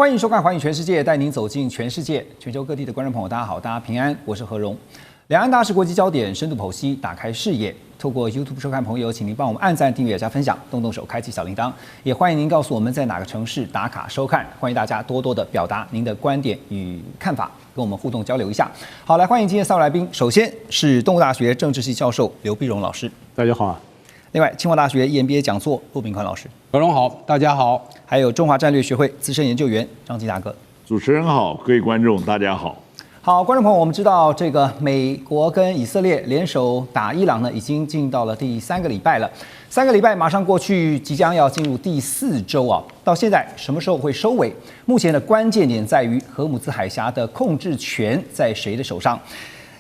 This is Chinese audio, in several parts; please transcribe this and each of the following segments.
欢迎收看《寰宇全世界》，带您走进全世界、全球各地的观众朋友，大家好，大家平安，我是何荣。两岸大事国际焦点深度剖析，打开视野。透过 YouTube 收看朋友，请您帮我们按赞、订阅、加分享，动动手开启小铃铛。也欢迎您告诉我们在哪个城市打卡收看。欢迎大家多多的表达您的观点与看法，跟我们互动交流一下。好，来欢迎今天3位来宾。首先是东吴大学政治系教授刘必荣老师，大家好啊。另外，清华大学 EMBA 讲座骆秉宽老师，何荣好，大家好。还有中华战略学会资深研究员张继大哥。主持人好，各位观众大家好。好，观众朋友，我们知道这个美国跟以色列联手打伊朗呢，已经进到了第3个礼拜了。3个礼拜马上过去，即将要进入第4周啊。到现在什么时候会收尾？目前的关键点在于荷姆兹海峡的控制权在谁的手上？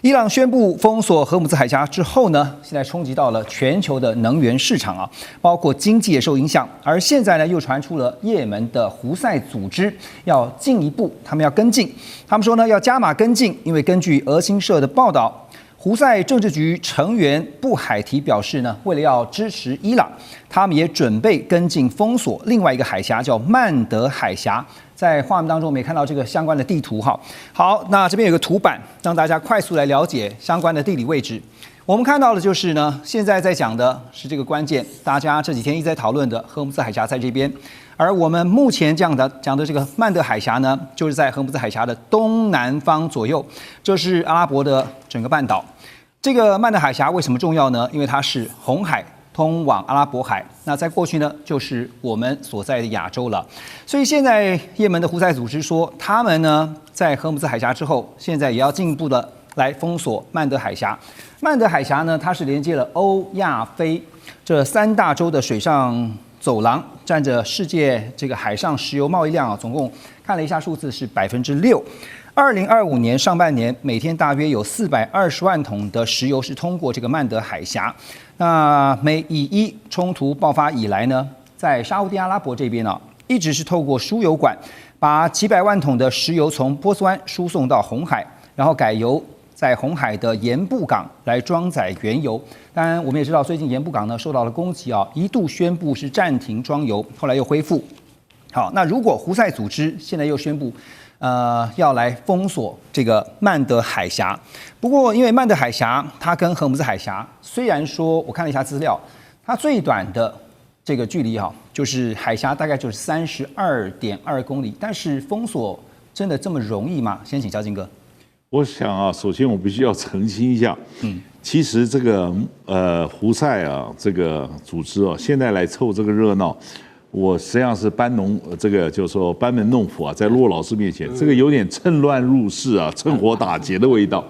伊朗宣布封锁荷姆兹海峡之后呢，现在冲击到了全球的能源市场啊，包括经济也受影响。而现在呢，又传出了也门的胡塞组织要进一步，他们要跟进。他们说呢，要加码跟进，因为根据俄新社的报道，胡塞政治局成员布海提表示呢，为了要支持伊朗，他们也准备跟进封锁另外一个海峡，叫曼德海峡。在画面当中，我们也看到这个相关的地图哈。好，那这边有个图板，让大家快速来了解相关的地理位置。我们看到的就是呢，现在在讲的是这个关键，大家这几天一直在讨论的荷姆兹海峡在这边，而我们目前讲的这个曼德海峡呢，就是在荷姆兹海峡的东南方左右，这是阿拉伯的整个半岛。这个曼德海峡为什么重要呢？因为它是红海通往阿拉伯海，那在过去呢，就是我们所在的亚洲了。所以现在也门的胡塞组织说，他们呢在荷姆兹海峡之后，现在也要进一步的来封锁曼德海峡。曼德海峡呢，它是连接了欧亚非这3大洲的水上走廊，占着世界这个海上石油贸易量啊，总共看了一下数字是6%。2025年上半年，每天大约有420万桶的石油是通过这个曼德海峡。那美以伊冲突爆发以来呢，在沙烏地阿拉伯这边呢，一直是透过输油管，把几百万桶的石油从波斯湾输送到红海，然后改由在红海的盐布港来装载原油。当然，我们也知道，最近盐布港呢受到了攻击啊，一度宣布是暂停装油，后来又恢复。好，那如果胡塞组织现在又宣布，要来封锁这个曼德海峡。不过，因为曼德海峡它跟荷姆兹海峡，虽然说我看了一下资料，它最短的这个距离哈，就是海峡大概就是32.2公里，但是封锁真的这么容易吗？先请嘉靖哥。我想啊，首先我必须要澄清一下，其实这个胡塞啊这个组织啊，现在来凑这个热闹。我实际上是就是说班门弄斧啊，在骆老师面前，这个有点趁乱入室啊，趁火打劫的味道。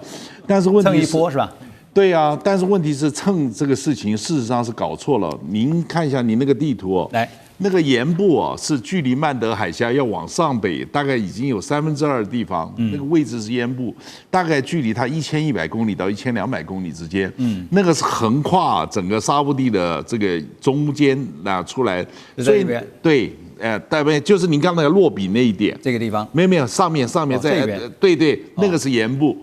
但是问题是，蹭一波是吧？对啊，但是问题是蹭这个事情，事实上是搞错了。您看一下你那个地图哦，来，那个盐部啊，是距离曼德海峡要往上北，大概已经有2/3的地方，那个位置是盐部，大概距离它1100公里到1200公里之间，那个是横跨整个沙烏地的这个中间出来，所以对，大概就是您刚才落笔那一点，这个地方没有上面在对，那个是盐部，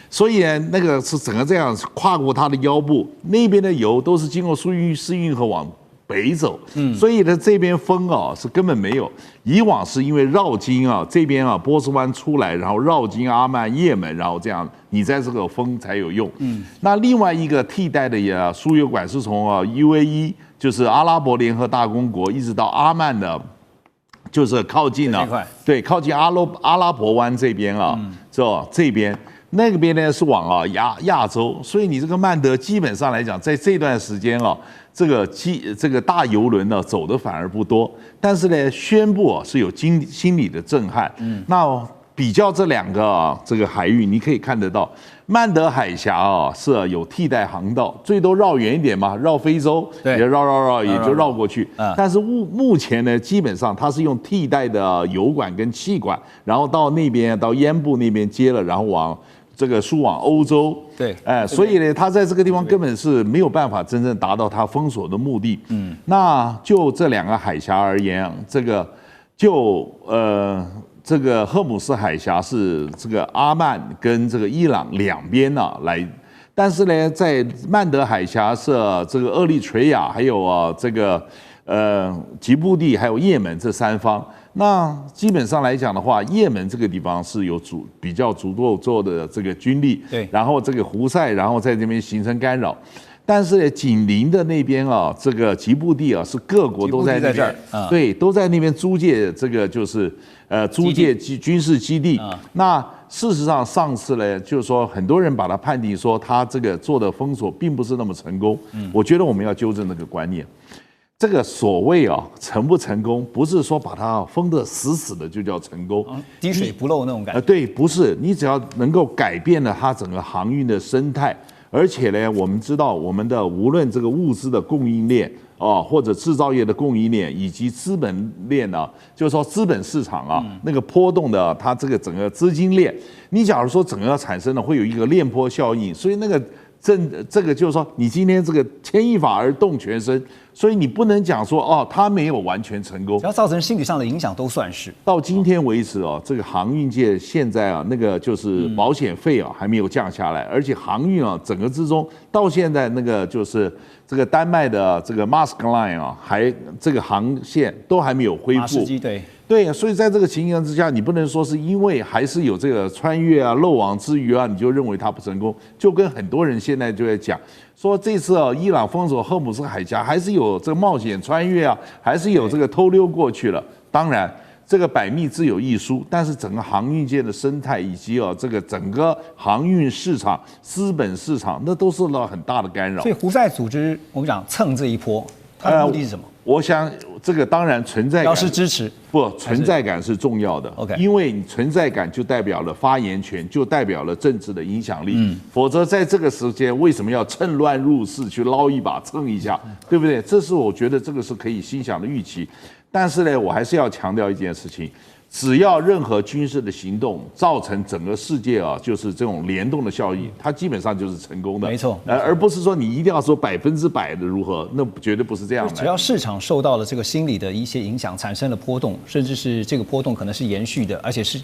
所以呢，那个是整个这样跨过它的腰部，那边的油都是经过苏伊士运河往北走，所以呢，这边封啊是根本没有。以往是因为绕经啊这边啊波斯湾出来，然后绕经阿曼、也门，然后这样你在这个封才有用。那另外一个替代的输油管是从UAE， 就是阿拉伯联合大公国，一直到阿曼的，就是靠近对，靠近阿拉伯湾这边啊，是吧？这边。那个边呢是往亚洲，所以你这个曼德基本上来讲，在这段时间啊，这个大游轮呢走的反而不多，但是呢宣布是有心理的震撼。那比较这2个这个海域，你可以看得到，曼德海峡啊是有替代航道，最多绕远一点嘛，绕非洲，也绕也就绕过去。但是目前呢，基本上它是用替代的油管跟气管，然后到那边到烟部那边接了，然后往这个输往欧洲，对，所以呢，他在这个地方根本是没有办法真正达到他封锁的目的。那就这2个海峡而言，这个荷姆斯海峡是这个阿曼跟这个伊朗两边来，但是呢，在曼德海峡是这个厄立垂亚还有这个吉布地还有也门这3方。那基本上来讲的话，也门这个地方是有比较足够做的这个军力，对，然后这个胡塞，然后在这边形成干扰。但是呢，紧邻的那边啊，这个吉布地啊，是各国都在那边，对，都在那边租借这个就是租借军事基地。那事实上，上次呢，就是说很多人把它判定说他这个做的封锁并不是那么成功。我觉得我们要纠正那个观念。这个所谓成不成功，不是说把它封得死死的就叫成功，滴水不漏那种感觉。对，不是，你只要能够改变了它整个航运的生态。而且呢，我们知道我们的无论这个物资的供应链或者制造业的供应链，以及资本链呢，就是说资本市场啊，那个波动的它这个整个资金链，你假如说整个产生了会有一个链波效应，所以那个这个就是说，你今天这个牵一发而动全身，所以你不能讲说它没有完全成功，只要造成心理上的影响都算是。到今天为止这个航运界现在那个就是保险费还没有降下来，而且航运整个之中到现在那个就是这个丹麦的这个 Maersk Line 还这个航线都还没有恢复。马士基对，所以在这个情形之下，你不能说是因为还是有这个穿越漏网之鱼你就认为它不成功，就跟很多人现在就在讲说这次伊朗封锁荷姆斯海峡还是有这个冒险穿越还是有这个偷溜过去了。当然这个百密自有一疏，但是整个航运界的生态以及这个整个航运市场、资本市场，那都受到很大的干扰。所以胡塞组织我们讲蹭这一波，它的目的是什么？我想这个当然存在感，表示支持，不存在感是重要的。OK， 因为你存在感就代表了发言权，就代表了政治的影响力。否则在这个时间为什么要趁乱入室去捞一把蹭一下，对不对？这是我觉得这个是可以心想的预期。但是呢，我还是要强调一件事情。只要任何军事的行动造成整个世界就是这种联动的效应，它基本上就是成功的，没错，而不是说你一定要说100%的如何，那绝对不是这样的。只要市场受到了这个心理的一些影响，产生了波动，甚至是这个波动可能是延续的，而且是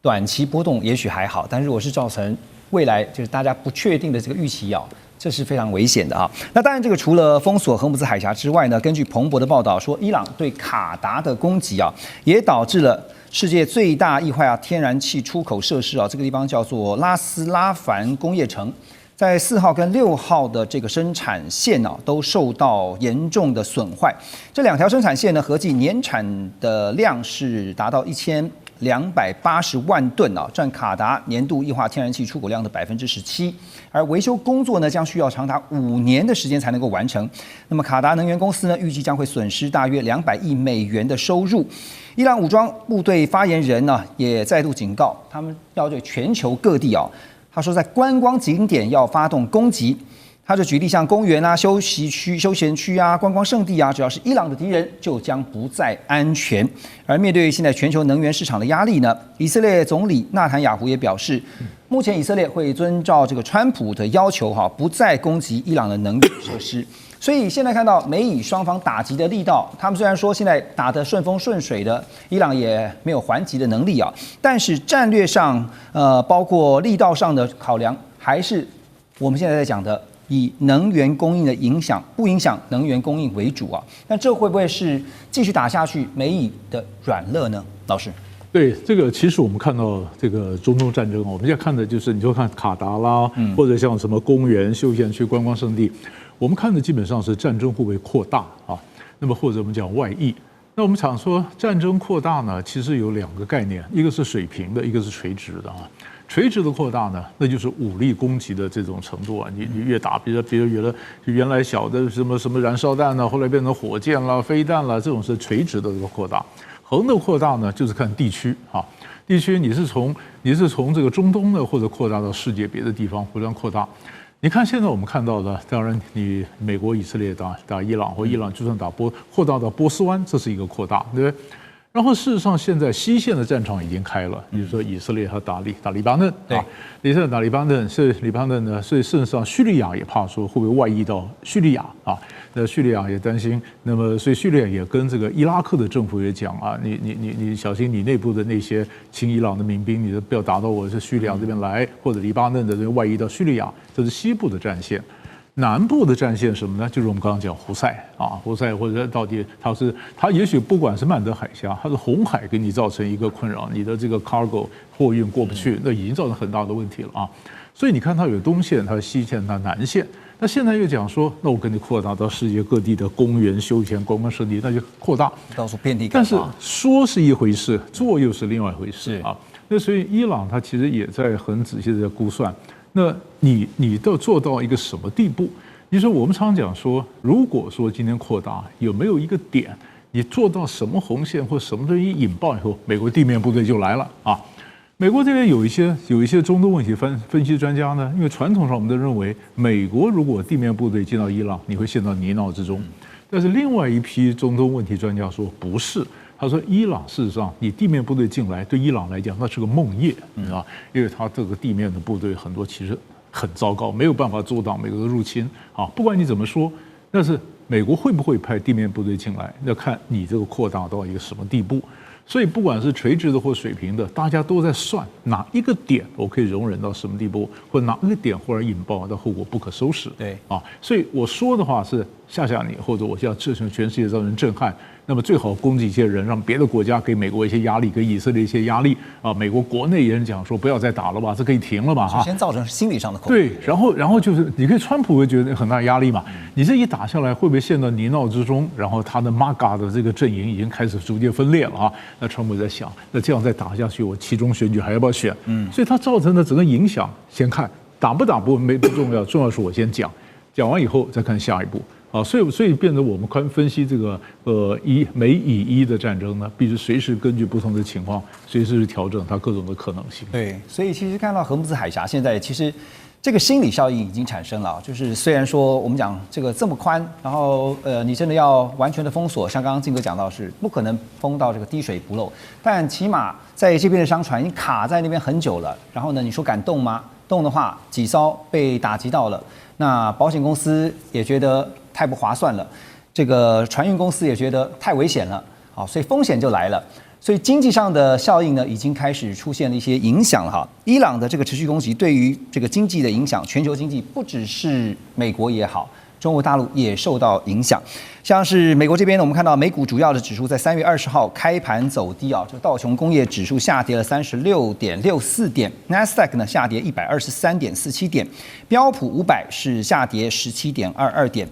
短期波动，也许还好，但如果是造成未来就是大家不确定的这个预期这是非常危险的那当然，这个除了封锁荷姆斯海峡之外呢，根据彭博的报道说，伊朗对卡达的攻击也导致了世界最大液化天然气出口设施这个地方叫做拉斯拉凡工业城，在4号跟6号的这个生产线都受到严重的损坏。这2条生产线呢，合计年产的量是达到1280万吨占卡达年度液化天然气出口量的17%，而维修工作呢将需要长达5年的时间才能够完成。那么卡达能源公司呢，预计将会损失大约200亿美元的收入。伊朗武装部队发言人呢也再度警告，他们要对全球各地他说在观光景点要发动攻击。他就举例像公园休闲区观光胜地只要是伊朗的敌人，就将不再安全。而面对现在全球能源市场的压力呢，以色列总理纳坦雅胡也表示，目前以色列会遵照这个川普的要求不再攻击伊朗的能源设施。所以现在看到美以双方打击的力道，他们虽然说现在打得顺风顺水的，伊朗也没有还击的能力但是战略上包括力道上的考量，还是我们现在在讲的以能源供应的不影响能源供应为主那这会不会是继续打下去美以的软肋呢？老师？对，这个其实我们看到这个中东战争我们现在看的就是你就看卡达啦，或者像什么公园、休闲区、观光胜地，我们看的基本上是战争会不会扩大那么或者我们讲外溢。那我们想说战争扩大呢，其实有2个概念，一个是水平的，一个是垂直的垂直的扩大呢，那就是武力攻击的这种程度你越打，比如原来小的什么燃烧弹后来变成火箭啦、飞弹啦，这种是垂直的这个扩大。横的扩大呢，就是看地区地区你是从这个中东呢，或者扩大到世界别的地方互相扩大。你看现在我们看到的，当然你美国、以色列打伊朗，或伊朗就算扩大到波斯湾，这是一个扩大，对不对？然后事实上，现在西线的战场已经开了，比如说以色列他打黎巴嫩以色列打黎巴嫩，所以黎巴嫩呢，所以事实上叙利亚也怕说会不会外溢到叙利亚那叙利亚也担心，那么所以叙利亚也跟这个伊拉克的政府也讲你小心你内部的那些亲伊朗的民兵，你不要打到我是叙利亚这边来，或者黎巴嫩的这边外溢到叙利亚，这是西部的战线。南部的战线什么呢？就是我们刚刚讲胡塞啊，胡塞或者到底它也许不管是曼德海峡，它是红海给你造成一个困扰，你的这个 cargo 货运过不去，那已经造成很大的问题了啊。所以你看它有东线、它有西线、它南线。那现在又讲说，那我跟你扩大到世界各地的公园、休闲、观光胜地，那就扩大，到处遍地开但是说是一回事，做又是另外一回事啊。那所以伊朗它其实也在很仔细的在估算，那你都做到一个什么地步？你说我们常讲说，如果说今天扩大，有没有一个点，你做到什么红线或什么东西引爆以后，美国地面部队就来了啊？美国这边有一些中东问题分析专家呢，因为传统上我们都认为，美国如果地面部队进到伊朗，你会陷到泥淖之中。但是另外一批中东问题专家说不是，他说伊朗事实上你地面部队进来，对伊朗来讲那是个梦魇，你知道，因为他这个地面的部队很多其实很糟糕，没有办法阻挡美国的入侵啊。不管你怎么说，但是美国会不会派地面部队进来，要看你这个扩大到一个什么地步。所以不管是垂直的或水平的，大家都在算哪一个点我可以容忍到什么地步，或哪一个点忽然引爆的后果不可收拾。对啊，所以我说的话是吓你，或者我要造成全世界造成震撼。那么最好攻击一些人，让别的国家给美国一些压力，给以色列一些压力啊。美国国内也讲说不要再打了吧，这可以停了吧？首先造成心理上的恐惧。对，然后就是你可以川普会觉得很大压力嘛。你这一打下来，会不会陷到泥淖之中？然后他的 MAGA 的这个阵营已经开始逐渐分裂了啊。那川普在想，那这样再打下去，我期中选举还要不要选？所以它造成的整个影响，先看打不重要，重要是我先讲完以后再看下一步。啊，所以变成我们分析这个美以伊的战争呢，必须随时根据不同的情况，随时调整它各种的可能性。对，所以其实看到荷姆兹海峡现在其实这个心理效应已经产生了，就是虽然说我们讲这个这么宽，然后你真的要完全的封锁，像刚刚靖哥讲到是不可能封到这个滴水不漏，但起码在这边的商船已经卡在那边很久了，然后呢，你说敢动吗？动的话，几艘被打击到了，那保险公司也觉得太不划算了，这个船运公司也觉得太危险了，好，所以风险就来了。所以经济上的效应呢，已经开始出现了一些影响了哈。伊朗的这个持续攻击对于这个经济的影响，全球经济不只是美国也好，中国大陆也受到影响。像是美国这边呢，我们看到美股主要的指数在3月20号开盘走低啊，这个道琼工业指数下跌了36.64点，纳斯达克呢下跌123.47点，标普500是下跌17.22点。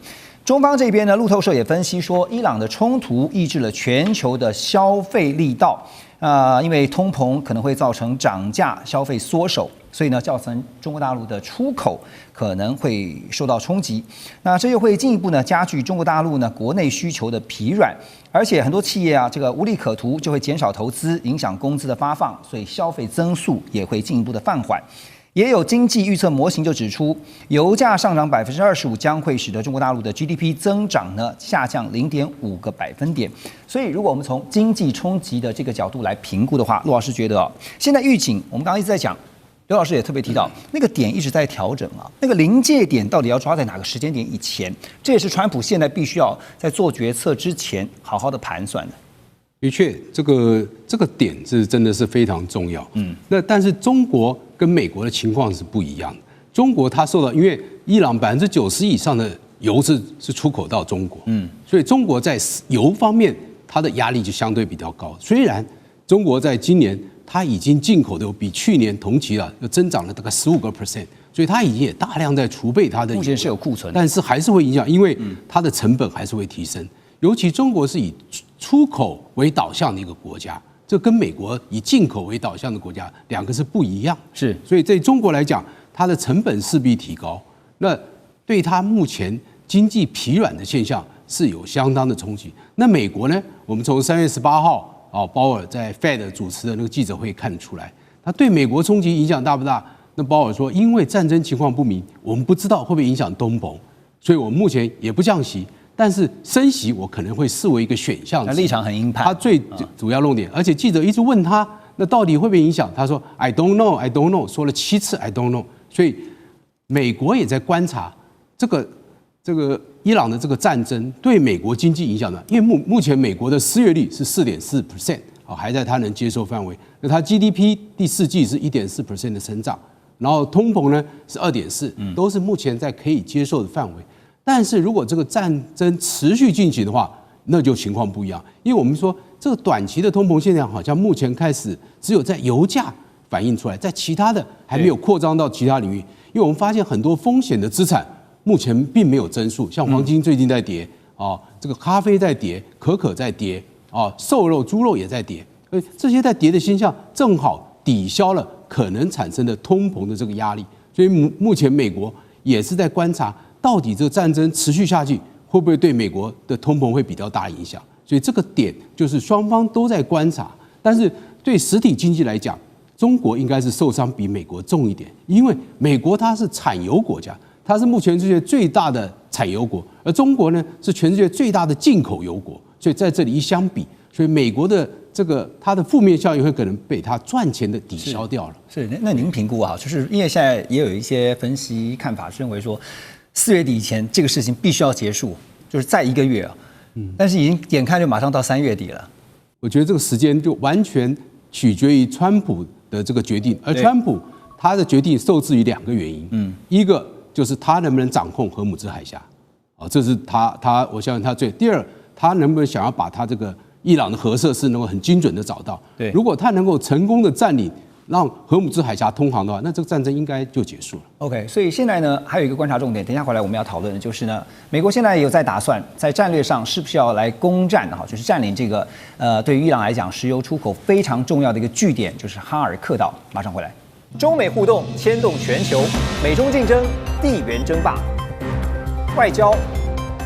中方这边呢，路透社也分析说，伊朗的冲突抑制了全球的消费力道，因为通膨可能会造成涨价、消费缩手，所以呢，造成中国大陆的出口可能会受到冲击。那这又会进一步呢加剧中国大陆呢国内需求的疲软，而且很多企业啊，这个无利可图，就会减少投资，影响工资的发放，所以消费增速也会进一步的放缓。也有经济预测模型就指出，油价上涨25%将会使得中国大陆的 GDP 增长呢下降0.5个百分点。所以，如果我们从经济冲击的这个角度来评估的话，陆老师觉得现在预警，我们刚刚一直在讲，刘老师也特别提到，那个点一直在调整啊，那个临界点到底要抓在哪个时间点以前？这也是川普现在必须要在做决策之前好好的盘算的。的确，这个点是真的是非常重要。那但是中国跟美国的情况是不一样的。中国它受到，因为伊朗90%以上的油是出口到中国，所以中国在油方面它的压力就相对比较高。虽然中国在今年它已经进口的比去年同期又增长了大概15%，所以它已经也大量在储备它的油，目前是有库存，但是还是会影响，因为它的成本还是会提升。尤其中国是以出口为导向的一个国家，这跟美国以进口为导向的国家两个是不一样。是，所以在中国来讲，它的成本势必提高，那对它目前经济疲软的现象是有相当的冲击。那美国呢？我们从3月18号鲍尔在 Fed 主持的那个记者会看得出来，他对美国冲击影响大不大？那鲍尔说，因为战争情况不明，我们不知道会不会影响通膨，所以我们目前也不降息。但是升息我可能会视为一个选项，立场很鹰派。他最主要论点，而且记者一直问他，那到底会不会影响？他说 I don't know, I don't know， 说了7次 I don't know。所以美国也在观察这个伊朗的这个战争对美国经济影响的，因为目前美国的失业率是4.4%，还在他能接受范围。那它 GDP 第4季是1.4% 的成长，然后通膨呢是2.4，都是目前在可以接受的范围。但是如果这个战争持续进行的话，那就情况不一样，因为我们说这个短期的通膨现象好像目前开始只有在油价反映出来，在其他的还没有扩张到其他领域。因为我们发现很多风险的资产目前并没有增速，像黄金最近在跌啊，这个咖啡在跌，可可在跌啊，瘦肉、猪肉也在跌，所以这些在跌的现象正好抵消了可能产生的通膨的这个压力。所以目前美国也是在观察，到底这个战争持续下去会不会对美国的通膨会比较大影响。所以这个点就是双方都在观察，但是对实体经济来讲，中国应该是受伤比美国重一点，因为美国它是产油国家，它是目全世界最大的产油国，而中国呢是全世界最大的进口油国，所以在这里一相比，所以美国的这个它的负面效应会可能被它赚钱的抵消掉了。是，那您评估啊，就是因为现在也有一些分析看法是认为说，4月底以前这个事情必须要结束，就是再1个月啊。但是已经眼看就马上到3月底了。我觉得这个时间就完全取决于川普的这个决定，而川普他的决定受制于2个原因，一个就是他能不能掌控荷姆兹海峡，啊，这是他我相信他第二，他能不能想要把他这个伊朗的核设施能够很精准的找到，对，如果他能够成功的占领，让荷姆兹海峡通航的话，那这个战争应该就结束了。OK， 所以现在呢，还有一个观察重点，等一下回来我们要讨论的就是呢，美国现在也有在打算在战略上是不是要来攻占哈，就是占领这个对于伊朗来讲石油出口非常重要的一个据点，就是哈尔克岛。马上回来。中美互动牵动全球，美中竞争，地缘争霸，外交、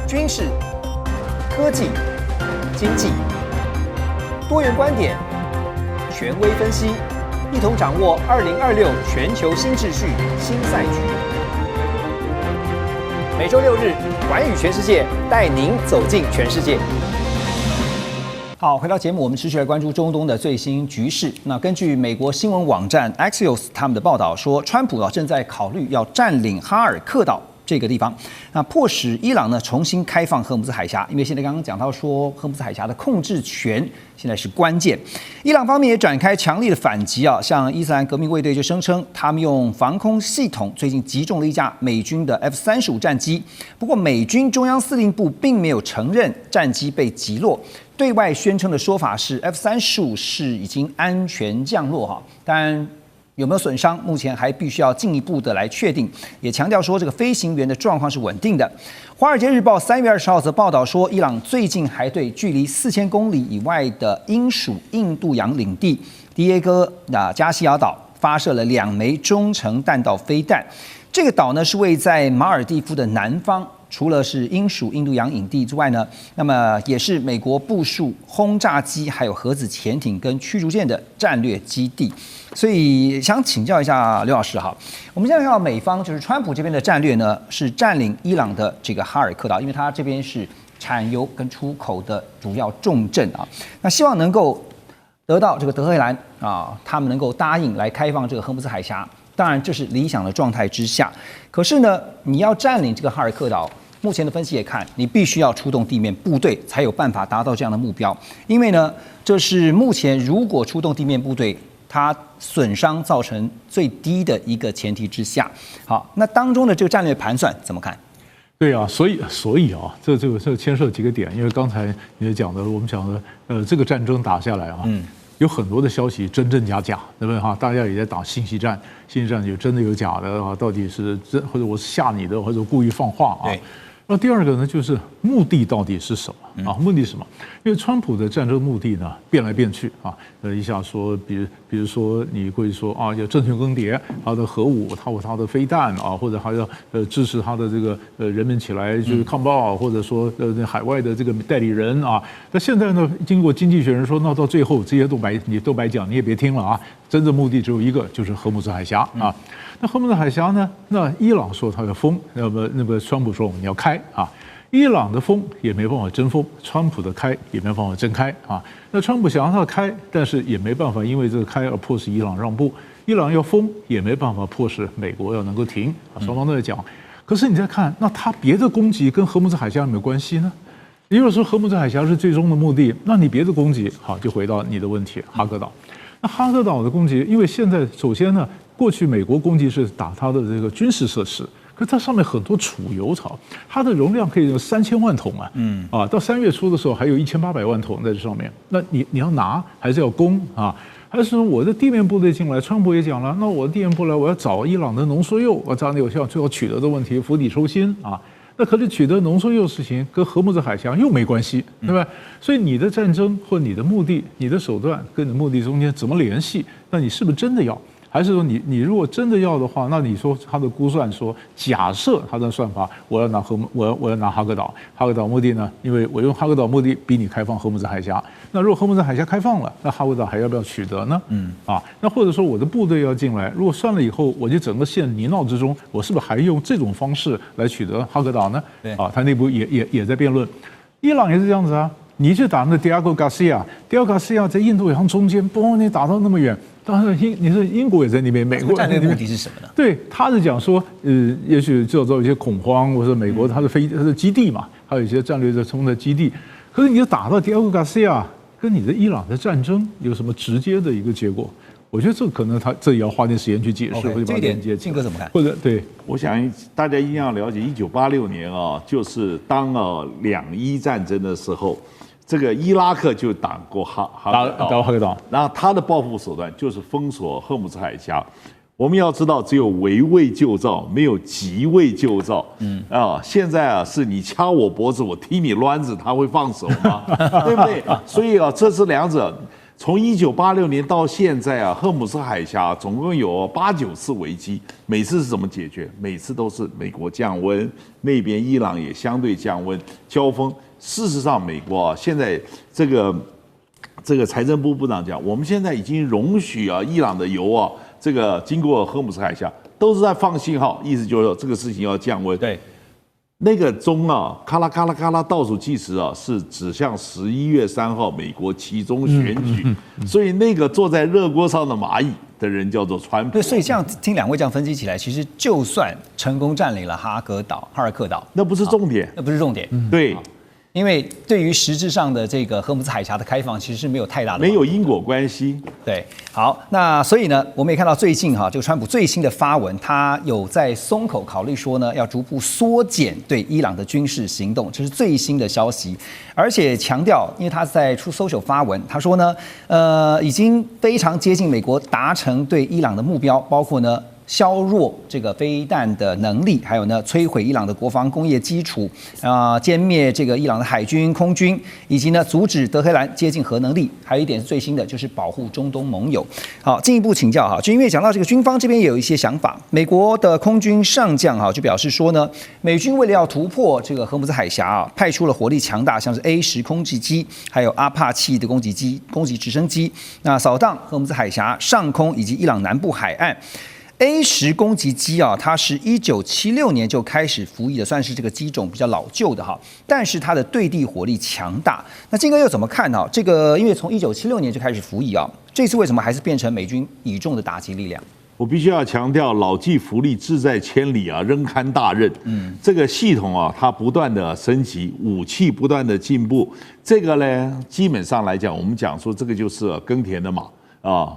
军事、科技、经济，多元观点，权威分析。一同掌握2026全球新秩序、新赛局。每周6日，寰宇全世界带您走进全世界。好，回到节目，我们持续来关注中东的最新局势。那根据美国新闻网站 Axios 他们的报道说，川普正在考虑要占领哈尔克岛这个地方，那迫使伊朗呢重新开放荷姆兹海峡，因为现在刚刚讲到说荷姆兹海峡的控制权现在是关键。伊朗方面也展开强力的反击啊，像伊斯兰革命卫队就声称他们用防空系统最近击中了一架美军的 F-35战机，不过美军中央司令部并没有承认战机被击落，对外宣称的说法是 F-35是已经安全降落哈，当然。有没有损伤？目前还必须要进一步的来确定。也强调说，这个飞行员的状况是稳定的。《华尔街日报》3月20号则报道说，伊朗最近还对距离4000公里以外的英属印度洋领地迪耶戈加西亚岛发射了2枚中程弹道飞弹。这个岛呢是位在马尔地夫的南方。除了是英属印度洋领地之外呢，那么也是美国部署轰炸机、还有核子潜艇跟驱逐舰的战略基地。所以想请教一下刘老师哈，我们现在看到美方就是川普这边的战略呢，是占领伊朗的这个哈尔克岛，因为它这边是产油跟出口的主要重镇啊，那希望能够得到这个德黑兰啊，他们能够答应来开放这个荷姆兹海峡。当然，这是理想的状态之下。可是呢，你要占领这个哈尔克岛，目前的分析也看，你必须要出动地面部队，才有办法达到这样的目标。因为呢，这是目前如果出动地面部队，它损伤造成最低的一个前提之下。好，那当中的这个战略盘算怎么看？对啊，所以啊，这牵涉几个点，因为刚才你也讲的，我们讲的，这个战争打下来啊。有很多的消息真真假假，对不对哈？大家也在打信息战，信息战有真的有假的啊，到底是真或者我是吓你的，或者故意放话啊？那第二个呢，就是目的到底是什么啊？目的是什么？因为川普的战争目的呢变来变去啊，一下说，比如说你会说啊，要政权更迭，他的核武，他的飞弹啊，或者还要支持他的这个人民起来就是抗暴，或者说海外的这个代理人啊。那现在呢，经过经济学人说，那到最后这些你都白讲，你也别听了啊，真正目的只有一个，就是荷姆兹海峡啊。那荷姆兹海峡呢？那伊朗说他要封，那么川普说我们要开啊。伊朗的封也没办法真封，川普的开也没办法真开啊。那川普想让他开，但是也没办法，因为这个开而迫使伊朗让步。伊朗要封也没办法迫使美国要能够停啊。双方都在讲。可是你再看，那他别的攻击跟荷姆兹海峡有没有关系呢？如果说荷姆兹海峡是最终的目的，那你别的攻击好就回到你的问题，哈克岛。那哈克岛的攻击，因为现在首先呢，过去美国攻击是打它的这个军事设施。可是它上面很多储油槽，它的容量可以有3000万桶啊，到3月初的时候还有1800万桶在这上面。那你要拿还是要攻啊？还是说我的地面部队进来？川普也讲了，那我的地面部队我要找伊朗的浓缩铀，我找你有效最后取得的问题釜底抽薪啊。那可是取得浓缩铀事情跟荷姆兹海峡又没关系，对吧？所以你的战争或你的目的、你的手段跟你的目的中间怎么联系？那你是不是真的要？还是说你如果真的要的话，那你说他的估算说，假设他的算法，我要拿哈克岛，哈克岛目的呢？因为我用哈克岛目的逼你开放荷姆兹海峡。那如果荷姆兹海峡开放了，那哈克岛还要不要取得呢？那或者说我的部队要进来，如果算了以后，我就整个陷泥淖之中，我是不是还用这种方式来取得哈克岛呢？他内部也在辩论，伊朗也是这样子啊。你去打那 Diego Garcia 在印度洋中间，你打到那么远。当然，你说英国也在那边，美国战略目的是什么呢？对，他是讲说，也许制造一些恐慌，或者美国它的基地嘛，还有一些战略的冲的基地。可是你就打到 Diego Garcia，跟你的伊朗的战争有什么直接的一个结果？我觉得这可能这也要花点时间去解释。这一点，庆哥怎么看？或者对，我想大家一定要了解，1986年啊，就是当2伊战争的时候。这个伊拉克就打过哈克岛，然后他的报复手段就是封锁荷姆兹海峡。我们要知道，只有围魏救赵，没有即魏救赵。现在是你掐我脖子，我踢你卵子，他会放手吗？对不对？所以这是两者。从1986年到现在荷姆兹海峡总共有8、9次危机，每次是怎么解决？每次都是美国降温，那边伊朗也相对降温，交锋。事实上，美国现在这个财政部部长讲，我们现在已经容许伊朗的油这个经过荷姆兹海峡都是在放信号，意思就是说这个事情要降温。对，那个钟咔啦咔啦咔啦倒数计时是指向11月3号美国期中选举，所以那个坐在热锅上的蚂蚁的人叫做川普。对，所以这样听两位这样分析起来，其实就算成功占领了哈尔克岛，那不是重点，那不是重点。对。因为对于实质上的这个荷姆兹海峡的开放，其实是没有太大的没有因果关系。对，好，那所以呢，我们也看到最近这个川普最新的发文，他有在松口考虑说呢，要逐步缩减对伊朗的军事行动，这是最新的消息，而且强调，因为他在出 social 发文，他说呢，已经非常接近美国达成对伊朗的目标，包括呢。削弱这个飞弹的能力，还有呢，摧毁伊朗的国防工业基础，歼灭这个伊朗的海军、空军，以及呢，阻止德黑兰接近核能力。还有一点最新的就是保护中东盟友。好，进一步请教就因为讲到这个军方这边也有一些想法，美国的空军上将就表示说呢，美军为了要突破这个荷姆兹海峡派出了火力强大，像是 A-10空击机，还有阿帕奇的攻击直升机，那扫荡荷姆兹海峡上空以及伊朗南部海岸。A-10攻击机它是1976年就开始服役的，算是这个机种比较老旧的但是它的对地火力强大。那金哥又怎么看这个？因为从1976年就开始服役这次为什么还是变成美军倚重的打击力量？我必须要强调，老骥伏枥，志在千里仍堪大任。这个系统它不断的升级，武器不断的进步。这个呢，基本上来讲，我们讲说这个就是耕田的马。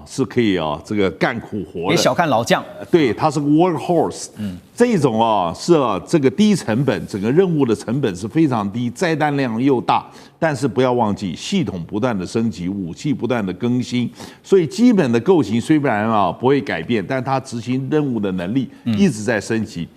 是可以这个干苦活的。别小看老将，对，他是个 workhorse。这种是这个低成本，整个任务的成本是非常低，载弹量又大。但是不要忘记，系统不断的升级，武器不断的更新，所以基本的构型虽然不会改变，但它执行任务的能力一直在升级。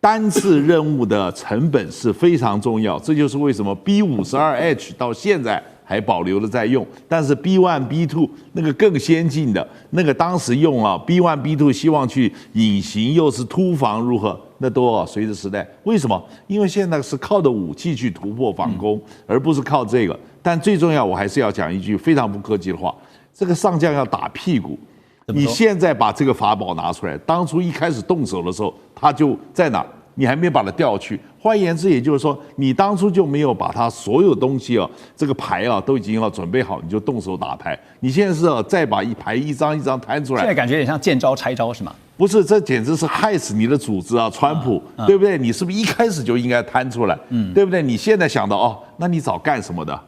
单次任务的成本是非常重要，这就是为什么 B-52H 到现在还保留了在用，但是 B1、B2 那个更先进的那个当时用B1、B2 希望去隐形又是突防如何，那都随着时代。为什么？因为现在是靠的武器去突破反攻，而不是靠这个。但最重要，我还是要讲一句非常不客气的话：这个上将要打屁股。你现在把这个法宝拿出来，当初一开始动手的时候，他就在哪？你还没把它调去，换言之，也就是说，你当初就没有把它所有东西这个牌都已经准备好，你就动手打牌。你现在是再把一牌一张一张摊出来，现在感觉有点像见招拆招是吗？不是，这简直是害死你的组织川普，对不对？你是不是一开始就应该摊出来？对不对？你现在想到那你早干什么的？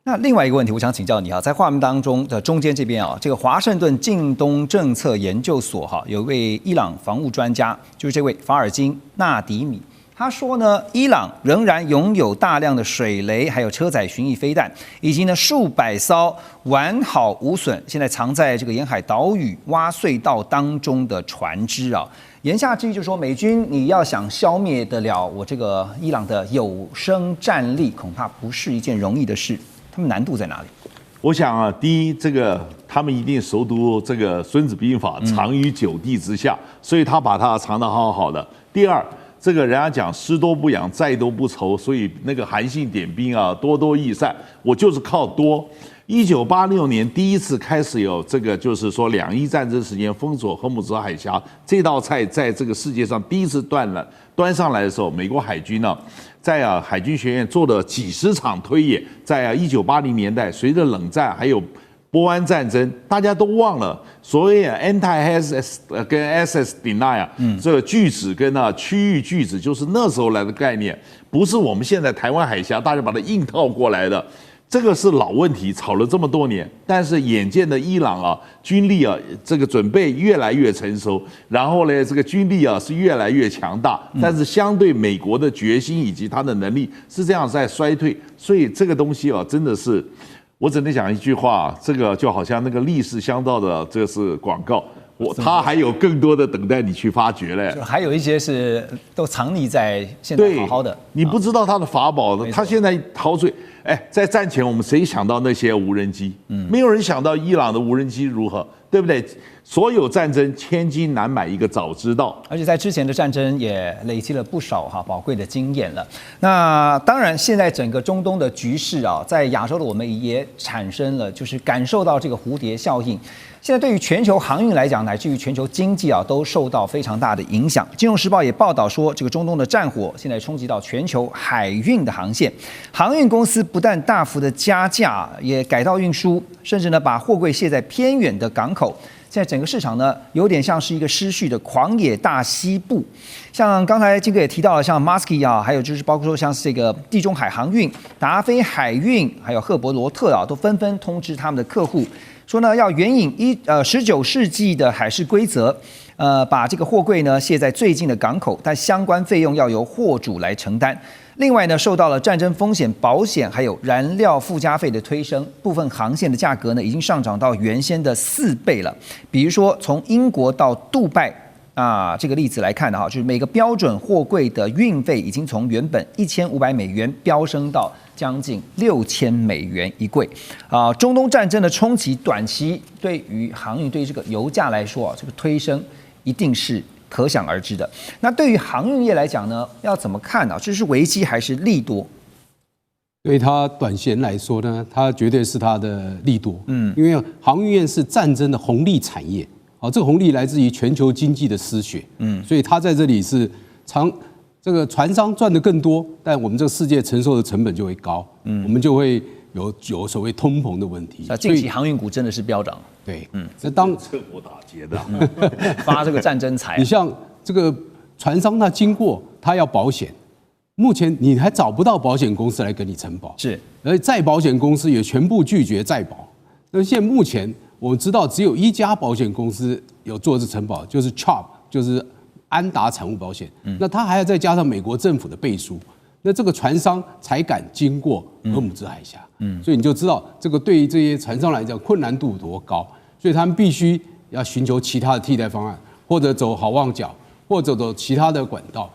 那另外一个问题，我想请教你啊，在画面当中的中间这边啊，这个华盛顿近东政策研究所哈，有一位伊朗防务专家，就是这位法尔金纳迪米。他说呢，伊朗仍然拥有大量的水雷，还有车载巡弋飞弹，以及呢数百艘完好无损，现在藏在这个沿海岛屿挖隧道当中的船只啊。言下之意就是说，美军你要想消灭得了我这个伊朗的有生战力，恐怕不是一件容易的事。他们难度在哪里？我想啊，第一，这个他们一定熟读这个《孙子兵法》，藏于九地之下，所以他把它藏得好好的。第二，这个人家讲师多不养，债多不愁，所以那个韩信点兵啊，多多益善，我就是靠多。1986年第一次开始有这个，就是说两伊战争时间封锁荷姆兹海峡这道菜，在这个世界上第一次端上来的时候，美国海军呢，在海军学院做了几十场推演，在1980年代，随着冷战还有波湾战争，大家都忘了所谓anti-SS 跟 SS deny 这个拒止跟区域拒止，就是那时候来的概念，不是我们现在台湾海峡大家把它硬套过来的。这个是老问题，吵了这么多年，但是眼见的伊朗军力这个准备越来越成熟，然后呢，这个军力是越来越强大，但是相对美国的决心以及他的能力是这样在衰退，所以这个东西真的是，我只能讲一句话，这个就好像那个立式香皂的这是广告。他还有更多的等待你去发掘嘞，还有一些是都藏匿在现在好好的，你不知道他的法宝的，他现在陶醉。在战前我们谁想到那些无人机？没有人想到伊朗的无人机如何，对不对？所有战争千金难买一个早知道，而且在之前的战争也累积了不少宝贵的经验了。那当然，现在整个中东的局势在亚洲的我们也产生了，就是感受到这个蝴蝶效应。现在对于全球航运来讲，乃至于全球经济都受到非常大的影响。金融时报也报道说，这个中东的战火现在冲击到全球海运的航线，航运公司不但大幅的加价，也改道运输，甚至呢把货柜卸在偏远的港口。现在整个市场呢，有点像是一个失序的狂野大西部。像刚才金哥也提到了，像 Maersk 还有就是包括说像是这个地中海航运、达菲海运，还有赫伯罗特都纷纷通知他们的客户，说呢要援引19世纪的海事规则，把这个货柜呢卸在最近的港口，但相关费用要由货主来承担。另外呢，受到了战争风险保险还有燃料附加费的推升，部分航线的价格呢已经上涨到原先的4倍了。比如说从英国到杜拜这个例子来看的就是每个标准货柜的运费已经从原本$1500飙升到将近$6000一柜。中东战争的冲击，短期对于航运对于这个油价来说这个推升一定是可想而知的。那对于航运业来讲呢，要怎么看这是危机还是利多？对它短线来说呢，它绝对是它的利多。因为航运业是战争的红利产业，这个红利来自于全球经济的失血。所以它在这里是这个船商赚的更多，但我们这个世界承受的成本就会高，我们就会有所谓通膨的问题。近期航运股真的是飙涨。对，那当趁火打劫的，发这个战争财。你像这个船商，他经过他要保险，目前你还找不到保险公司来跟你承保，是，而再保险公司也全部拒绝再保。那现在目前我们知道只有一家保险公司有做这承保，就是 Chubb， 就是安达产物保险。那他还要再加上美国政府的背书，那这个船商才敢经过荷姆兹海峡。所以你就知道这个对于这些船商来讲困难度有多高。所以他们必须要寻求其他的替代方案，或者走好望角，或者走其他的管道。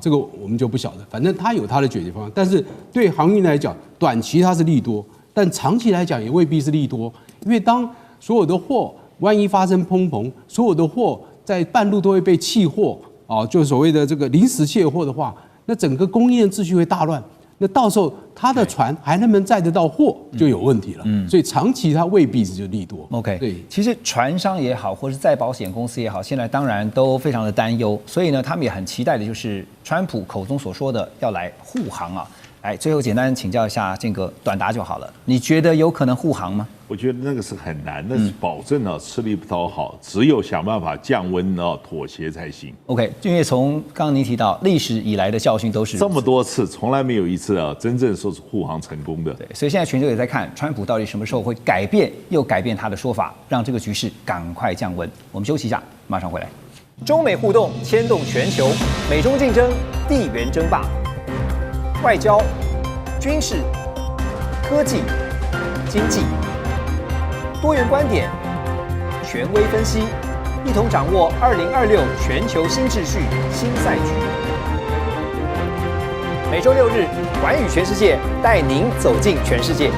这个我们就不晓得，反正他有他的解决方案。但是对航运来讲，短期它是利多，但长期来讲也未必是利多，因为当所有的货万一发生通膨，所有的货在半路都会被弃货，就所谓的这个临时卸货的话，那整个供应链秩序会大乱。那到时候他的船还能不能载得到货就有问题了。所以长期它未必是就利多。OK， 对，其实船商也好，或是再保险公司也好，现在当然都非常的担忧，所以呢，他们也很期待的就是川普口中所说的要来护航最后简单请教一下建哥，短答就好了，你觉得有可能护航吗？我觉得那个是很难，那是保证吃力不讨好，只有想办法降温妥协才行。OK， 因为从刚刚您提到历史以来的教训都是这么多次，从来没有一次真正说是护航成功的。对，所以现在全球也在看川普到底什么时候会改变他的说法，让这个局势赶快降温。我们休息一下，马上回来。中美互动牵动全球，美中竞争，地缘争霸，外交、军事、科技、经济，多元观点，权威分析，一同掌握2026全球新秩序、新赛局。每周6日，寰宇全世界带您走进全世界。